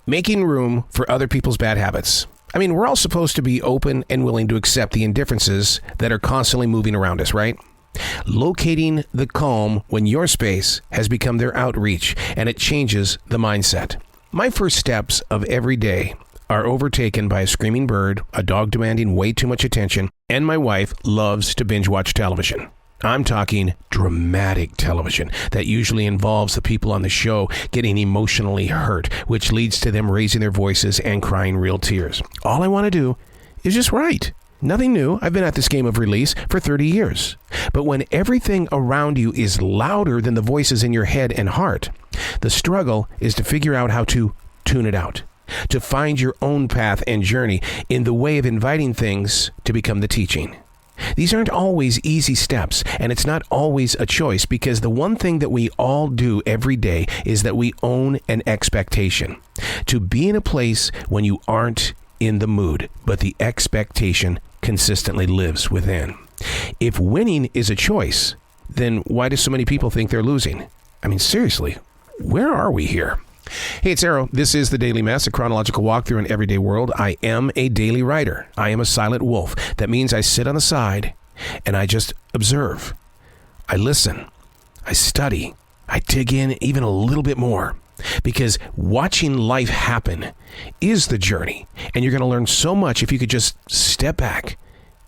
Making room for other people's bad habits. I mean, we're all supposed to be open and willing to accept the indifferences that are constantly moving around us, right? Locating the calm when your space has become their outreach, and it changes the mindset. My first steps of every day are overtaken by a screaming bird, a dog demanding way too much attention, and my wife loves to binge watch television. I'm talking dramatic television that usually involves the people on the show getting emotionally hurt, which leads to them raising their voices and crying real tears. All I want to do is just write. Nothing new. I've been at this game of release for 30 years. But when everything around you is louder than the voices in your head and heart, the struggle is to figure out how to tune it out, to find your own path and journey in the way of inviting things to become the teaching. These aren't always easy steps, and it's not always a choice, because the one thing that we all do every day is that we own an expectation to be in a place when you aren't in the mood, but the expectation consistently lives within. If winning is a choice, then why do so many people think they're losing? I mean, seriously, where are we here? Hey, it's Arrow. This is The Daily Mess, a chronological walk through an everyday world. I am a daily writer. I am a silent wolf. That means I sit on the side and I just observe. I listen. I study. I dig in even a little bit more, because watching life happen is the journey, and you're going to learn so much if you could just step back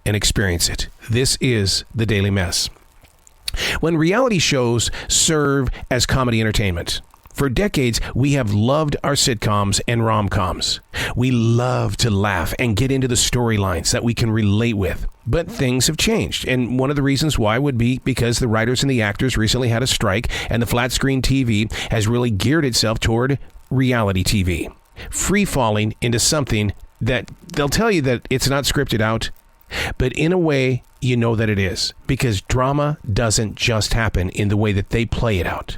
and experience it. This is The Daily Mess. When reality shows serve as comedy entertainment, for decades, we have loved our sitcoms and rom-coms. We love to laugh and get into the storylines that we can relate with. But things have changed, and one of the reasons why would be because the writers and the actors recently had a strike, and the flat screen TV has really geared itself toward reality TV, free-falling into something that they'll tell you that it's not scripted out, but in a way you know that it is, because drama doesn't just happen in the way that they play it out.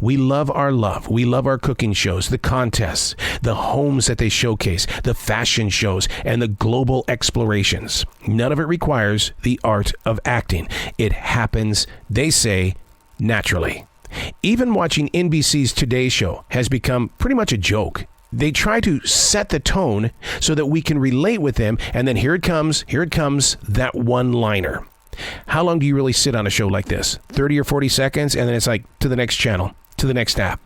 We love our love. We love our cooking shows, the contests, the homes that they showcase, the fashion shows, and the global explorations. None of it requires the art of acting. It happens, they say, naturally. Even watching NBC's Today Show has become pretty much a joke. They try to set the tone so that we can relate with them, and then here it comes, that one-liner. How long do you really sit on a show like this? 30 or 40 seconds, and then it's like to the next channel, to the next app.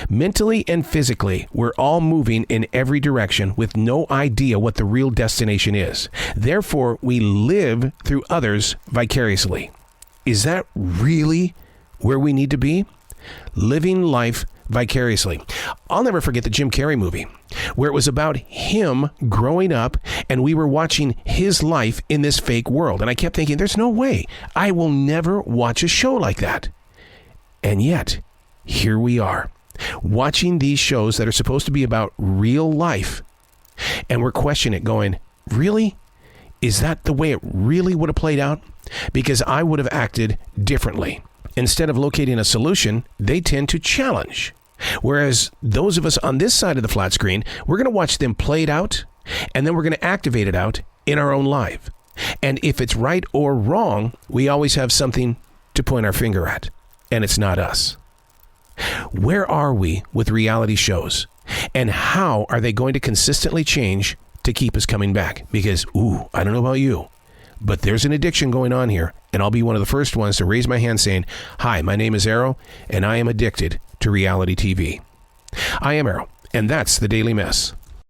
Mentally and physically, we're all moving in every direction with no idea what the real destination is. Therefore, we live through others vicariously. Is that really where we need to be? Living life vicariously. I'll never forget the Jim Carrey movie, where it was about him growing up and we were watching his life in this fake world. And I kept thinking, there's no way. I will never watch a show like that. And yet, here we are, watching these shows that are supposed to be about real life. And we're questioning it, going, really? Is that the way it really would have played out? Because I would have acted differently. Instead of locating a solution, they tend to challenge. Whereas those of us on this side of the flat screen, we're going to watch them play it out, and then we're going to activate it out in our own life. And if it's right or wrong, we always have something to point our finger at, and it's not us. Where are we with reality shows? And how are they going to consistently change to keep us coming back? Because, I don't know about you, but there's an addiction going on here, and I'll be one of the first ones to raise my hand saying, hi, my name is Arrow, and I am addicted to reality TV. I am Arrow, and that's The Daily Mess.